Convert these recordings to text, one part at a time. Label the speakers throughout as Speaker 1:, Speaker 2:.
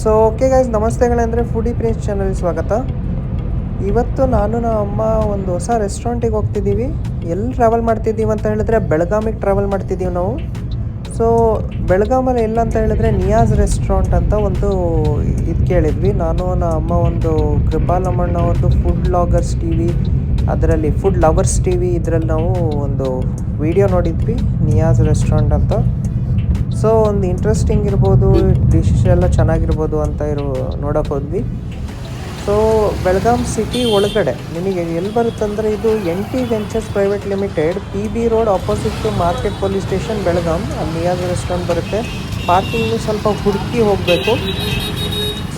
Speaker 1: So okay guys, ನಮಸ್ತೆಗಳಂದರೆ foodie prince ಚಾನಲ್ಗೆ ಸ್ವಾಗತ. ಇವತ್ತು ನಾನು ನಮ್ಮ ಅಮ್ಮ ಒಂದು ಹೊಸ ರೆಸ್ಟೋರೆಂಟಿಗೆ ಹೋಗ್ತಿದ್ದೀವಿ. ಎಲ್ಲಿ ಟ್ರಾವೆಲ್ ಮಾಡ್ತಿದ್ದೀವಿ ಅಂತ ಹೇಳಿದ್ರೆ ಬೆಳಗಾಮಿಗೆ ಟ್ರಾವೆಲ್ ಮಾಡ್ತಿದ್ದೀವಿ ನಾವು. ಸೊ ಬೆಳಗಾಮಲ್ಲಿ ಎಲ್ಲ ಅಂತ ಹೇಳಿದ್ರೆ ನಿಯಾಜ್ ರೆಸ್ಟೋರೆಂಟ್ ಅಂತ ಒಂದು ಇದು ಕೇಳಿದ್ವಿ. ನಾನು ನಮ್ಮ ಅಮ್ಮ ಒಂದು ಕೃಪಾಲಮ್ಮಣ್ಣ ಅವ್ರದ್ದು ಫುಡ್ ಲಾಗರ್ಸ್ ಟಿ ವಿ, ಅದರಲ್ಲಿ ಫುಡ್ ಲವರ್ಸ್ ಟಿ ವಿ, ಇದರಲ್ಲಿ ನಾವು ಒಂದು ವಿಡಿಯೋ ನೋಡಿದ್ವಿ ನಿಯಾಜ್ ರೆಸ್ಟೋರೆಂಟ್ ಅಂತ. ಸೊ ಒಂದು ಇಂಟ್ರೆಸ್ಟಿಂಗ್ ಇರ್ಬೋದು, ಡಿಶ್ ಎಲ್ಲ ಚೆನ್ನಾಗಿರ್ಬೋದು ಅಂತ ನೋಡೋಕೆ ಹೋದ್ವಿ. ಸೊ ಬೆಳಗಾಂ ಸಿಟಿ ಒಳಗಡೆ ನಿಮಗೆ ಎಲ್ಲಿ ಬರುತ್ತಂದರೆ ಇದು NT ventures private limited, PB road opposite to market police station Belgaum. ಅಲ್ಲಿ ನಿಯಾಜ್ ರೆಸ್ಟೋರೆಂಟ್ ಬರುತ್ತೆ. ಪಾರ್ಕಿಂಗು ಸ್ವಲ್ಪ ಹುಡುಕಿ ಹೋಗಬೇಕು.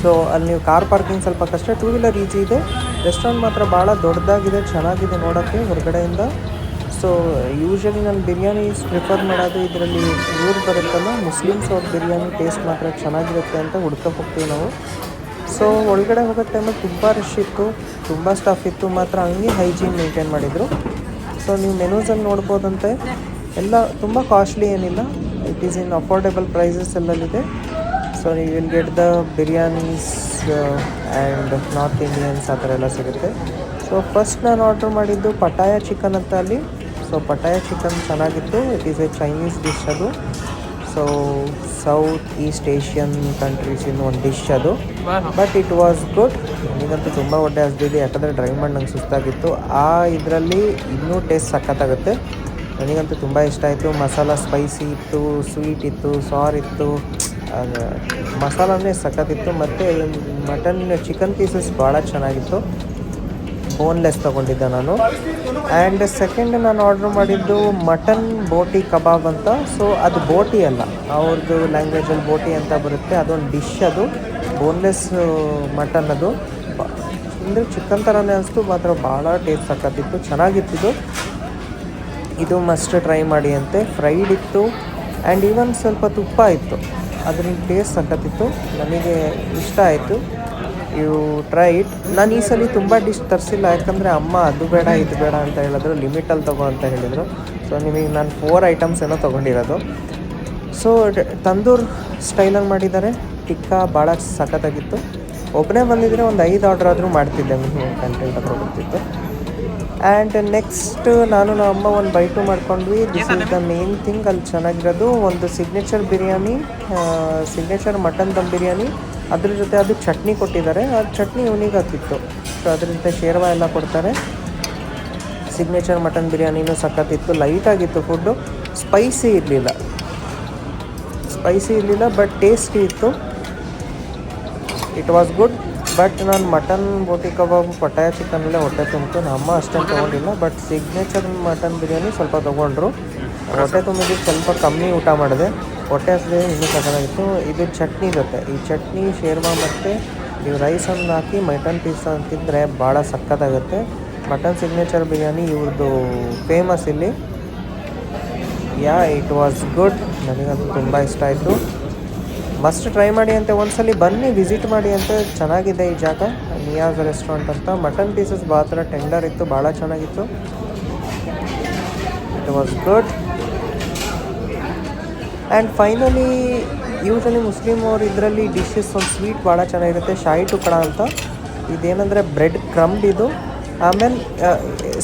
Speaker 1: ಸೊ ಅಲ್ಲಿ ನೀವು ಕಾರ್ ಪಾರ್ಕಿಂಗ್ ಸ್ವಲ್ಪ ಕಷ್ಟ, 2 ವೀಲರ್ ಈಜಿ ಇದೆ. ರೆಸ್ಟೋರೆಂಟ್ ಮಾತ್ರ ಭಾಳ ದೊಡ್ಡದಾಗಿದೆ, ಚೆನ್ನಾಗಿದೆ ನೋಡೋಕ್ಕೆ ಹೊರಗಡೆಯಿಂದ. ಸೊ ಯೂಶ್ವಲಿ ನಾನು ಬಿರಿಯಾನೀಸ್ ಪ್ರಿಫರ್ ಮಾಡೋದು ಇದರಲ್ಲಿ ಇವ್ರು ಬರುತ್ತಲ್ಲ ಮುಸ್ಲಿಮ್ಸ್ ಅವ್ರ ಬಿರಿಯಾನಿ ಟೇಸ್ಟ್ ಮಾತ್ರ ಚೆನ್ನಾಗಿರುತ್ತೆ ಅಂತ ಹುಡ್ಕಕ್ಕೆ ಹೋಗ್ತೀವಿ ನಾವು. ಸೊ ಒಳಗಡೆ ಹೋಗೋ ಟೈಮಲ್ಲಿ ತುಂಬ ರಶ್ ಇತ್ತು, ತುಂಬ ಸ್ಟಾಫ್ ಇತ್ತು, ಮಾತ್ರ ಹಂಗೆ ಹೈಜೀನ್ ಮೇಂಟೈನ್ ಮಾಡಿದರು. ಸೊ ನೀವು ಮೆನೂಸಲ್ಲಿ ನೋಡ್ಬೋದಂತೆ, ಎಲ್ಲ ತುಂಬ ಕಾಸ್ಟ್ಲಿ ಏನಿಲ್ಲ, it is in affordable prices ಎಲ್ಲಲ್ಲಿದೆ. ಸೊ ನೀವು will get the biryanis and north Indians ಆ ಥರ ಎಲ್ಲ ಸಿಗುತ್ತೆ. ಸೊ ಫಸ್ಟ್ ನಾನು ಆರ್ಡ್ರ್ ಮಾಡಿದ್ದು ಪಟಾಯ ಚಿಕನ್ ಅಂತ ಅಲ್ಲಿ. ಸೊ ಪಟಾಯ ಚಿಕನ್ ಚೆನ್ನಾಗಿತ್ತು. It is A Chinese dish ಅದು. ಸೊ ಸೌತ್ ಈಸ್ಟ್ ಏಷ್ಯನ್ ಕಂಟ್ರೀಸಿನ ಒಂದು ಡಿಶ್ ಅದು. But it was good. ನನಗಂತೂ ತುಂಬ ಹೊಟ್ಟೆ ಹಸ್ದಿದೆ, ಯಾಕಂದರೆ ಡ್ರೈವ್ ಮಾಡಿ ನಂಗೆ ಸುಸ್ತಾಗಿತ್ತು. ಆ ಇದರಲ್ಲಿ ಇನ್ನೂ ಟೇಸ್ಟ್ ಸಖತ್ತಾಗುತ್ತೆ. ನನಗಂತೂ ತುಂಬ ಇಷ್ಟ ಆಯಿತು. ಮಸಾಲ ಸ್ಪೈಸಿ ಇತ್ತು, ಸ್ವೀಟ್ ಇತ್ತು, ಸಾರ್ ಇತ್ತು, ಮಸಾಲನೇ ಸಖತ್ತಿತ್ತು. ಮತ್ತು ಮಟನ್ ಚಿಕನ್ ಪೀಸಸ್ ಭಾಳ ಚೆನ್ನಾಗಿತ್ತು. ಬೋನ್ಲೆಸ್ ತೊಗೊಂಡಿದ್ದೆ ನಾನು. ಆ್ಯಂಡ್ ಸೆಕೆಂಡ್ ನಾನು ಆರ್ಡ್ರ್ ಮಾಡಿದ್ದು ಮಟನ್ ಬೋಟಿ ಕಬಾಬ್ ಅಂತ. ಸೊ ಅದು ಬೋಟಿ ಅಲ್ಲ, ಅವ್ರದ್ದು ಲ್ಯಾಂಗ್ವೇಜಲ್ಲಿ ಬೋಟಿ ಅಂತ ಬರುತ್ತೆ. ಅದೊಂದು ಡಿಶ್, ಅದು ಬೋನ್ಲೆಸ್ ಮಟನ್. ಅದು ಅಂದರೆ ಚಿಕನ್ ಥರನೇ ಅನಿಸ್ತು, ಮಾತ್ರ ಭಾಳ ಟೇಸ್ಟ್ ಸಕ್ಕತ್ತಿತ್ತು, ಚೆನ್ನಾಗಿತ್ತು. ಇದು ಮಸ್ಟ್ ಟ್ರೈ ಮಾಡಿ ಅಂತೆ. ಫ್ರೈಡ್ ಇತ್ತು ಆ್ಯಂಡ್ ಈವನ್ ಸ್ವಲ್ಪ ತುಪ್ಪ ಇತ್ತು, ಅದರಿಂದ ಟೇಸ್ಟ್ ಸಕ್ಕತ್ತಿತ್ತು, ನನಗೆ ಇಷ್ಟ ಆಯಿತು. You try it. ನಾನು ಈ ಸಲ ತುಂಬ ಡಿಶ್ ತರಿಸಿಲ್ಲ, ಯಾಕಂದರೆ ಅಮ್ಮ ಅದು ಬೇಡ ಇದು ಬೇಡ ಅಂತ ಹೇಳಿದ್ರು, ಲಿಮಿಟಲ್ಲಿ ತಗೋ ಅಂತ ಹೇಳಿದರು. ಸೊ ನಿಮಗೆ ನಾನು 4 ಐಟಮ್ಸ್ ಏನೋ ತೊಗೊಂಡಿರೋದು. ಸೊ ತಂದೂರ್ ಸ್ಟೈಲಾಗಿ ಮಾಡಿದ್ದಾರೆ. ಟಿಕ್ಕಾ ಭಾಳ ಸಖತ್ತಾಗಿತ್ತು. ಒಬ್ಬನೇ ಬಂದಿದ್ದರೆ ಒಂದು 5 ಆರ್ಡ್ರ್ ಆದರೂ ಮಾಡ್ತಿದ್ದೆ, ಕಂಟೆಂಟ್ ಹತ್ರ ಬರ್ತಿತ್ತು. ಆ್ಯಂಡ್ ನೆಕ್ಸ್ಟ್ ನಾನು ನಮ್ಮ ಅಮ್ಮ ಒಂದು ಬೈಟು ಮಾಡ್ಕೊಂಡ್ವಿ. This is the main thing ಅಲ್ಲಿ ಚೆನ್ನಾಗಿರೋದು. ಒಂದು signature biryani, signature mutton dum biryani, ಅದ್ರ ಜೊತೆ ಅದು ಚಟ್ನಿ ಕೊಟ್ಟಿದ್ದಾರೆ. ಆ ಚಟ್ನಿ ಇವನಿಗೆ ಹತ್ತಿತ್ತು. ಸೊ ಅದ್ರ ಜೊತೆ ಶೇರ್ವಾ ಎಲ್ಲ ಕೊಡ್ತಾರೆ. ಸಿಗ್ನೇಚರ್ ಮಟನ್ ಬಿರಿಯಾನಿನೂ ಸಖತ್ತಿತ್ತು, ಲೈಟಾಗಿತ್ತು ಫುಡ್ಡು, ಸ್ಪೈಸಿ ಇರಲಿಲ್ಲ ಬಟ್ ಟೇಸ್ಟಿ ಇತ್ತು. It was good. ಬಟ್ ನಾನು ಮಟನ್ ಬೋಟಿ ಕಬಾಬ್ ಪಟಾಯ ಚಿಕನಲ್ಲೇ ಹೊಟ್ಟೆ ತುಂಬಿತು. ನಮ್ಮ ಅಮ್ಮ ಅಷ್ಟೊಂದು ತೊಗೊಂಡಿಲ್ಲ, ಬಟ್ ಸಿಗ್ನೇಚರ್ ಮಟನ್ ಬಿರಿಯಾನಿ ಸ್ವಲ್ಪ ತೊಗೊಂಡ್ರು. ಹೊಟ್ಟೆ ತುಂಬಿದ್ದು ಸ್ವಲ್ಪ ಕಮ್ಮಿ ಊಟ ಮಾಡಿದೆ, ಹೊಟ್ಟೆ ಹಸಿದೆ ಇನ್ನೂ ಸಕ್ಕತ್ತಾಗಿತ್ತು. ಇದು ಚಟ್ನಿ ಜೊತೆ, ಈ ಚಟ್ನಿ ಶೇರ್ವಾ ಮತ್ತು ನೀವು ರೈಸನ್ನು ಹಾಕಿ ಮಟನ್ ಪೀಸ್ ತಿಂದರೆ ಭಾಳ ಸಕ್ಕತ್ತಾಗುತ್ತೆ. ಮಟನ್ ಸಿಗ್ನೇಚರ್ ಬಿರಿಯಾನಿ ಇವ್ರದ್ದು ಫೇಮಸ್ ಇಲ್ಲಿ. It was good. ನನಗಂತೂ ತುಂಬ ಇಷ್ಟ ಆಯಿತು. ಮಸ್ಟ್ ಟ್ರೈ ಮಾಡಿ ಅಂತ, ಒಂದ್ಸಲಿ ಬನ್ನಿ ವಿಸಿಟ್ ಮಾಡಿ ಅಂತ. ಚೆನ್ನಾಗಿದೆ ಈ ಜಾಗ, ನಿಯಾಜ್ ರೆಸ್ಟೋರೆಂಟ್ ಅಂತ. ಮಟನ್ ಪೀಸಸ್ ಭಾಳ ಟೆಂಡರ್ ಇತ್ತು, ಭಾಳ ಚೆನ್ನಾಗಿತ್ತು. It was good. And finally usually Muslim ಅವ್ರು ಇದರಲ್ಲಿ ಡಿಶಸ್ ಒಂದು ಸ್ವೀಟ್ ಭಾಳ ಚೆನ್ನಾಗಿರುತ್ತೆ, ಶಾಯಿ ಟುಕಡ ಅಂತ. ಇದೇನೆಂದರೆ ಬ್ರೆಡ್ ಕ್ರಂಬ್ ಇದು. ಆಮೇಲೆ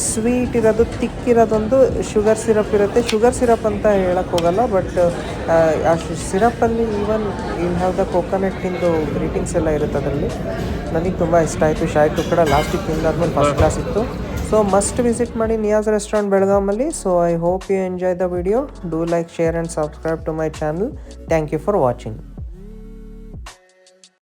Speaker 1: ಸ್ವೀಟ್ ಇರೋದು, ತಿಕ್ಕಿರೋದೊಂದು ಶುಗರ್ ಸಿರಪ್ ಇರುತ್ತೆ. ಶುಗರ್ ಸಿರಪ್ ಅಂತ ಹೇಳಕ್ಕೆ ಹೋಗಲ್ಲ, ಬಟ್ ಆ ಸಿರಪ್ಪಲ್ಲಿ ಈವನ್ ಇನ್ ಹ್ಯಾವ್ ದ ಕೋಕೋನಟ್ಟಿಂದು ಗ್ರೀಟಿಂಗ್ಸ್ ಎಲ್ಲ ಇರುತ್ತೆ ಅದರಲ್ಲಿ. ನನಗೆ ತುಂಬ ಇಷ್ಟ ಆಯಿತು. ಶಾಯಿ ಟುಕಡ ಲಾಸ್ಟಿಗೆ ತಿಂದಾದ್ಮೇಲೆ ಫಸ್ಟ್ ಕ್ಲಾಸ್ ಇತ್ತು. ಸೊ ಮಸ್ಟ್ ವಿಸಿಟ್ ಮಾಡಿ ನಿಯಾಜ್ ರೆಸ್ಟೋರೆಂಟ್ ಬೆಳಗಾಮಲ್ಲಿ. So I hope you enjoy the video. Do like, share and subscribe to my channel. Thank you for watching.